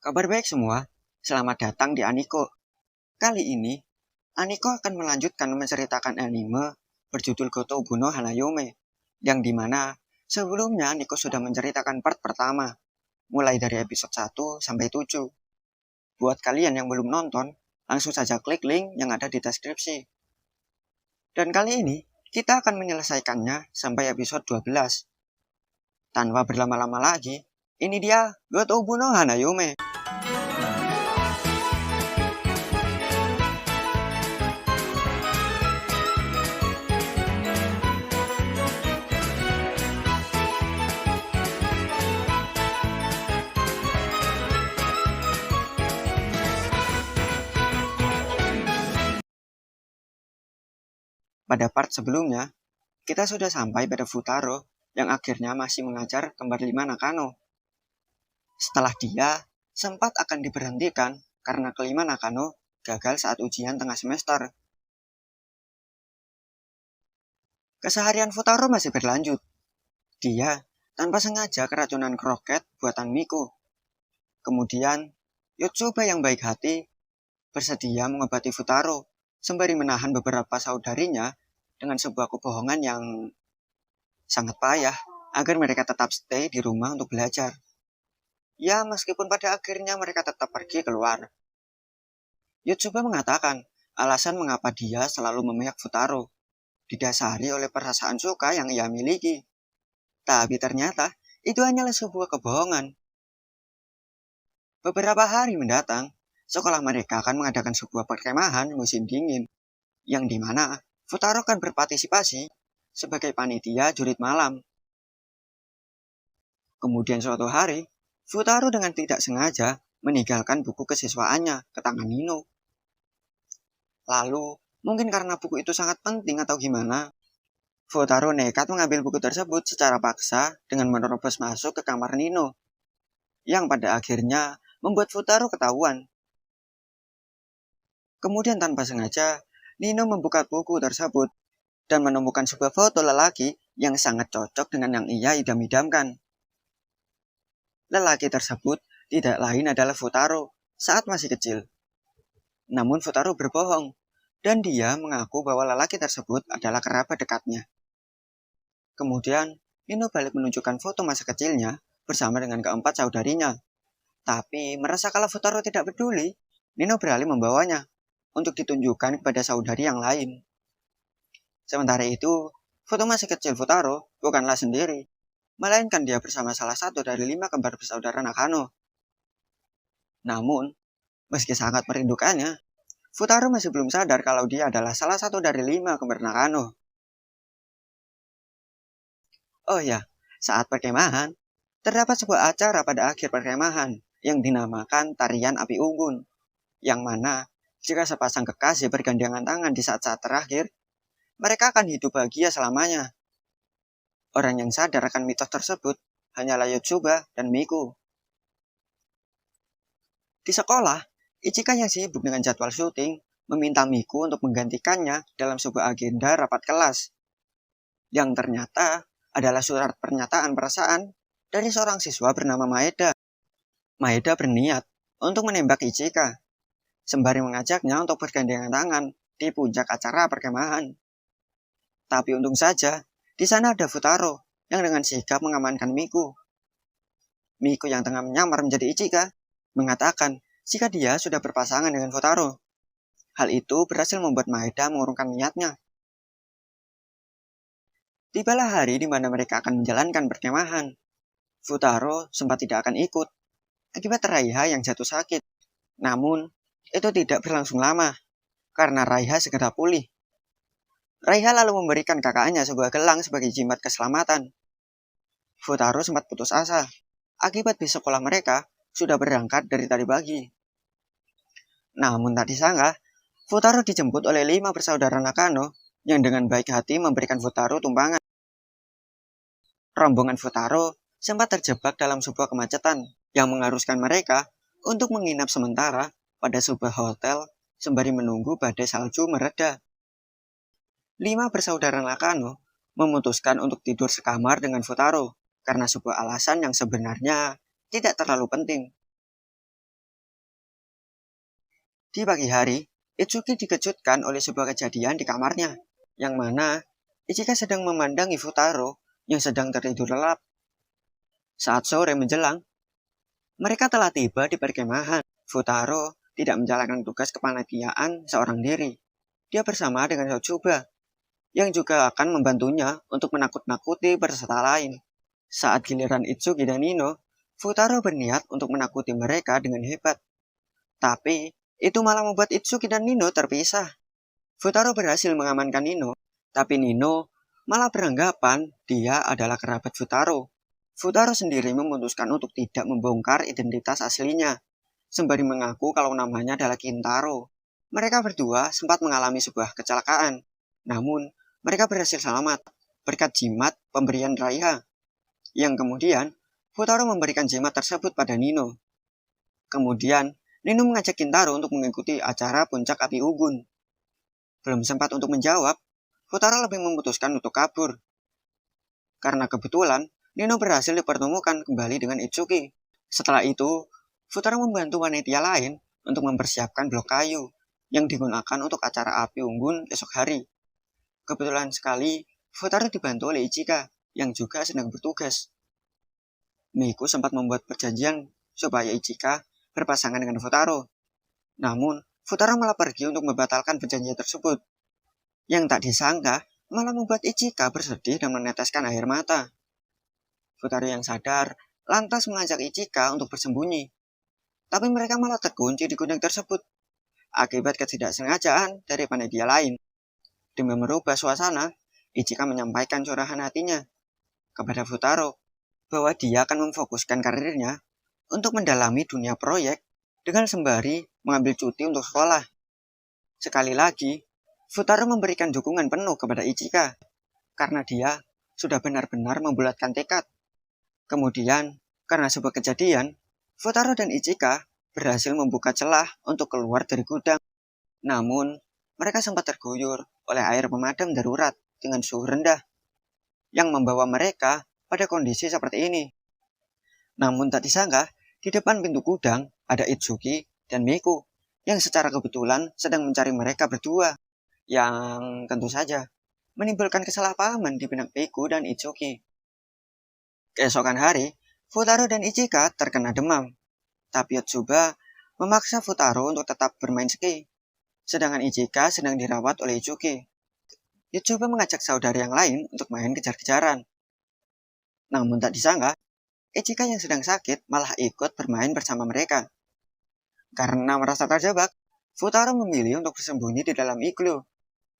Kabar baik semua, selamat datang di Aniko. Kali ini, Aniko akan melanjutkan menceritakan anime berjudul Goto Buno Hanayome, yang dimana sebelumnya Aniko sudah menceritakan part pertama, mulai dari episode 1 sampai 7. Buat kalian yang belum nonton, langsung saja klik link yang ada di deskripsi. Dan kali ini, kita akan menyelesaikannya sampai episode 12. Tanpa berlama-lama lagi, ini dia Goto Buno Hanayome. Pada part sebelumnya, kita sudah sampai pada Futaro yang akhirnya masih mengajar kembar 5 Nakano. Setelah dia sempat akan diberhentikan karena kelima Nakano gagal saat ujian tengah semester. Keseharian Futaro masih berlanjut. Dia tanpa sengaja keracunan kroket buatan Miku. Kemudian, Yotsuba yang baik hati bersedia mengobati Futaro sembari menahan beberapa saudarinya dengan sebuah kebohongan yang sangat payah agar mereka tetap stay di rumah untuk belajar. Ya, meskipun pada akhirnya mereka tetap pergi keluar. Yotsuba mengatakan alasan mengapa dia selalu memihak Futaro didasari oleh perasaan suka yang ia miliki. Tapi ternyata itu hanyalah sebuah kebohongan. Beberapa hari mendatang, sekolah mereka akan mengadakan sebuah perkemahan musim dingin, yang dimana Futaro akan berpartisipasi sebagai panitia jurit malam. Kemudian suatu hari, Futaro dengan tidak sengaja meninggalkan buku kesiswaannya ke tangan Nino. Lalu, mungkin karena buku itu sangat penting atau gimana, Futaro nekat mengambil buku tersebut secara paksa dengan menerobos masuk ke kamar Nino, yang pada akhirnya membuat Futaro ketahuan. Kemudian tanpa sengaja, Nino membuka buku tersebut dan menemukan sebuah foto lelaki yang sangat cocok dengan yang ia idam-idamkan. Lelaki tersebut tidak lain adalah Futaro saat masih kecil. Namun Futaro berbohong, dan dia mengaku bahwa lelaki tersebut adalah kerabat dekatnya. Kemudian, Nino balik menunjukkan foto masa kecilnya bersama dengan keempat saudarinya. Tapi merasa kalau Futaro tidak peduli, Nino beralih membawanya untuk ditunjukkan kepada saudari yang lain. Sementara itu, foto masa kecil Futaro bukanlah sendiri, melainkan dia bersama salah satu dari 5 kembar bersaudara Nakano. Namun, meski sangat merindukannya, Futaro masih belum sadar kalau dia adalah salah satu dari 5 kembar Nakano. Oh ya, saat perkemahan, terdapat sebuah acara pada akhir perkemahan yang dinamakan Tarian Api Unggun, yang mana jika sepasang kekasih bergandengan tangan di saat-saat terakhir, mereka akan hidup bahagia selamanya. Orang yang sadar akan mitos tersebut hanyalah Yotsuba dan Miku. Di sekolah, Ichika yang sibuk dengan jadwal syuting meminta Miku untuk menggantikannya dalam sebuah agenda rapat kelas, yang ternyata adalah surat pernyataan perasaan dari seorang siswa bernama Maeda. Maeda berniat untuk menembak Ichika, sembari mengajaknya untuk bergandengan tangan di puncak acara perkemahan. Tapi untung saja, di sana ada Futaro yang dengan sigap mengamankan Miku. Miku yang tengah menyamar menjadi Ichika mengatakan jika dia sudah berpasangan dengan Futaro. Hal itu berhasil membuat Maeda mengurungkan niatnya. Tibalah hari di mana mereka akan menjalankan perkemahan. Futaro sempat tidak akan ikut akibat Raiha yang jatuh sakit. Namun, itu tidak berlangsung lama, karena Raiha segera pulih. Raiha lalu memberikan kakaknya sebuah gelang sebagai jimat keselamatan. Futaro sempat putus asa, akibat bis sekolah mereka sudah berangkat dari tadi pagi. Namun tak disangka, Futaro dijemput oleh 5 bersaudara Nakano yang dengan baik hati memberikan Futaro tumpangan. Rombongan Futaro sempat terjebak dalam sebuah kemacetan yang mengharuskan mereka untuk menginap sementara pada sebuah hotel sembari menunggu badai salju mereda. 5 bersaudara Nakano memutuskan untuk tidur sekamar dengan Futaro karena sebuah alasan yang sebenarnya tidak terlalu penting. Di pagi hari, Itsuki dikejutkan oleh sebuah kejadian di kamarnya, yang mana Ichika sedang memandangi Futaro yang sedang tertidur lelap. Saat sore menjelang, mereka telah tiba di perkemahan. Futaro tidak menjalankan tugas kepanitiaan seorang diri. Dia bersama dengan Sochuba, yang juga akan membantunya untuk menakut-nakuti peserta lain. Saat giliran Itsuki dan Nino, Futaro berniat untuk menakuti mereka dengan hebat. Tapi, itu malah membuat Itsuki dan Nino terpisah. Futaro berhasil mengamankan Nino, tapi Nino malah beranggapan dia adalah kerabat Futaro. Futaro sendiri memutuskan untuk tidak membongkar identitas aslinya, sembari mengaku kalau namanya adalah Kintaro. Mereka berdua sempat mengalami sebuah kecelakaan, namun mereka berhasil selamat berkat jimat pemberian Raiha, yang kemudian Futaro memberikan jimat tersebut pada Nino. Kemudian, Nino mengajak Kintaro untuk mengikuti acara puncak api unggun. Belum sempat untuk menjawab, Futaro lebih memutuskan untuk kabur. Karena kebetulan, Nino berhasil dipertemukan kembali dengan Itsuki. Setelah itu, Futaro membantu wanita lain untuk mempersiapkan blok kayu yang digunakan untuk acara api unggun esok hari. Kebetulan sekali, Futaro dibantu oleh Ichika yang juga sedang bertugas. Miku sempat membuat perjanjian supaya Ichika berpasangan dengan Futaro. Namun, Futaro malah pergi untuk membatalkan perjanjian tersebut. Yang tak disangka malah membuat Ichika bersedih dan meneteskan air mata. Futaro yang sadar lantas mengajak Ichika untuk bersembunyi. Tapi mereka malah terkunci di gudang tersebut akibat ketidaksengajaan dari panitia lain. Demi merubah suasana, Ichika menyampaikan curahan hatinya kepada Futaro bahwa dia akan memfokuskan karirnya untuk mendalami dunia proyek dengan sembari mengambil cuti untuk sekolah. Sekali lagi, Futaro memberikan dukungan penuh kepada Ichika karena dia sudah benar-benar membulatkan tekad. Kemudian, karena sebuah kejadian, Futaro dan Ichika berhasil membuka celah untuk keluar dari gudang. Namun, mereka sempat terguyur oleh air pemadam darurat dengan suhu rendah, yang membawa mereka pada kondisi seperti ini. Namun tak disangka, di depan pintu gudang ada Itsuki dan Miku, yang secara kebetulan sedang mencari mereka berdua, yang tentu saja menimbulkan kesalahpahaman di benak Miku dan Itsuki. Keesokan hari, Futaro dan Ichika terkena demam, tapi Yotsuba memaksa Futaro untuk tetap bermain ski, sedangkan Ichika sedang dirawat oleh Itsuki. Yotsuba mengajak saudara yang lain untuk main kejar-kejaran. Namun tak disangka, Ichika yang sedang sakit malah ikut bermain bersama mereka. Karena merasa terjebak, Futaro memilih untuk bersembunyi di dalam iglu,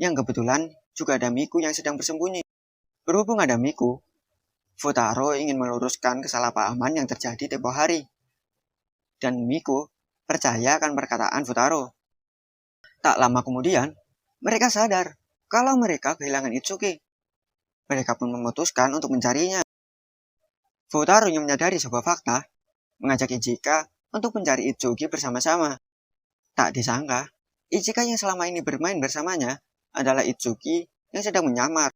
yang kebetulan juga ada Miku yang sedang bersembunyi. Berhubung ada Miku, Futaro ingin meluruskan kesalahpahaman yang terjadi tempo hari. Dan Miku percaya akan perkataan Futaro. Tak lama kemudian, mereka sadar kalau mereka kehilangan Itsuki. Mereka pun memutuskan untuk mencarinya. Futaro yang menyadari sebuah fakta, mengajak Ichika untuk mencari Itsuki bersama-sama. Tak disangka, Ichika yang selama ini bermain bersamanya adalah Itsuki yang sedang menyamar.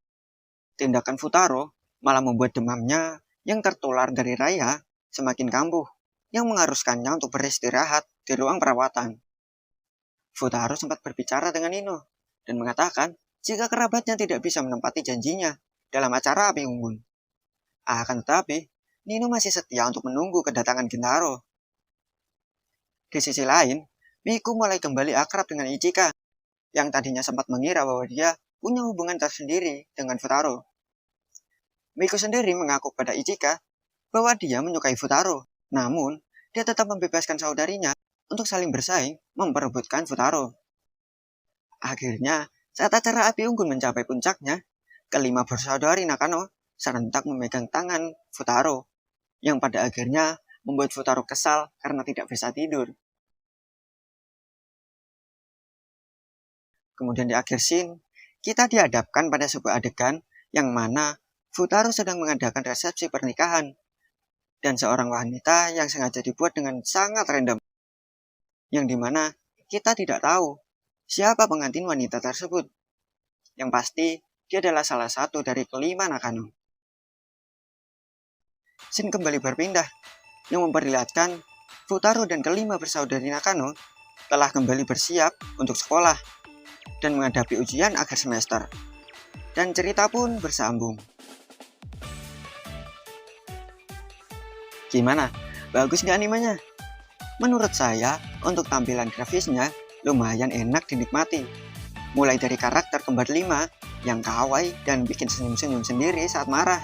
Tindakan Futaro malah membuat demamnya yang tertular dari Raiha semakin kambuh, yang mengharuskannya untuk beristirahat di ruang perawatan. Futaro sempat berbicara dengan Nino dan mengatakan jika kerabatnya tidak bisa menempati janjinya dalam acara api unggun. Akan tetapi, Nino masih setia untuk menunggu kedatangan Kintaro. Di sisi lain, Miku mulai kembali akrab dengan Ichika, yang tadinya sempat mengira bahwa dia punya hubungan tersendiri dengan Futaro. Miku sendiri mengaku pada Ichika bahwa dia menyukai Futaro, namun dia tetap membebaskan saudarinya untuk saling bersaing memperebutkan Futaro. Akhirnya, saat acara api unggun mencapai puncaknya, kelima bersaudari Nakano serentak memegang tangan Futaro, yang pada akhirnya membuat Futaro kesal karena tidak bisa tidur. Kemudian di akhir scene, kita dihadapkan pada sebuah adegan yang mana Futaro sedang mengadakan resepsi pernikahan, dan seorang wanita yang sengaja dibuat dengan sangat random, yang dimana kita tidak tahu siapa pengantin wanita tersebut. Yang pasti, dia adalah salah satu dari kelima Nakano. Scene kembali berpindah, yang memperlihatkan Futaro dan kelima bersaudari Nakano telah kembali bersiap untuk sekolah dan menghadapi ujian akhir semester. Dan cerita pun bersambung. Gimana? Bagus nggak animenya? Menurut saya, untuk tampilan grafisnya lumayan enak dinikmati. Mulai dari karakter kembar 5 yang kawaii dan bikin senyum-senyum sendiri saat marah.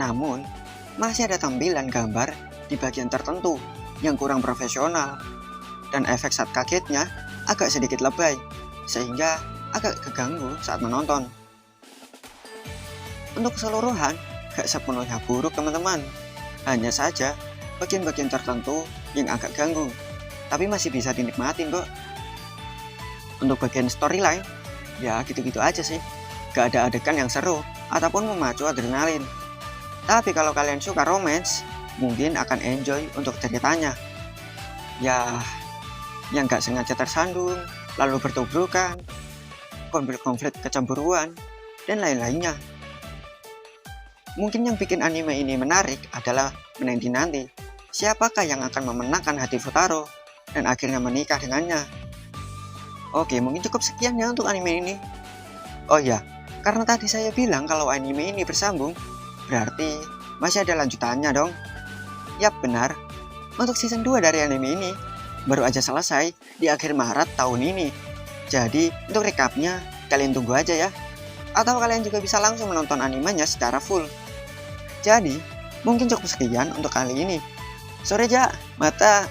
Namun, masih ada tampilan gambar di bagian tertentu yang kurang profesional. Dan efek saat kagetnya agak sedikit lebay, sehingga agak keganggu saat menonton. Untuk keseluruhan, gak sepenuhnya buruk teman-teman. Hanya saja, bagian-bagian tertentu yang agak ganggu, tapi masih bisa dinikmatin kok. Untuk bagian storyline, ya gitu-gitu aja sih. Gak ada adegan yang seru ataupun memacu adrenalin. Tapi kalau kalian suka romance, mungkin akan enjoy untuk ceritanya. Ya, yang gak sengaja tersandung, lalu bertubrukan, konflik-konflik kecemburuan, dan lain-lainnya. Mungkin yang bikin anime ini menarik adalah menanti-nanti siapakah yang akan memenangkan hati Futaro dan akhirnya menikah dengannya. Oke, mungkin cukup sekian ya untuk anime ini. Oh ya, karena tadi saya bilang kalau anime ini bersambung, berarti masih ada lanjutannya dong. Yap, benar. Untuk season 2 dari anime ini baru aja selesai di akhir Maret tahun ini. Jadi, untuk recapnya kalian tunggu aja ya. Atau kalian juga bisa langsung menonton animenya secara full. Jadi, mungkin cukup sekian untuk kali ini. Sore Ja, mata.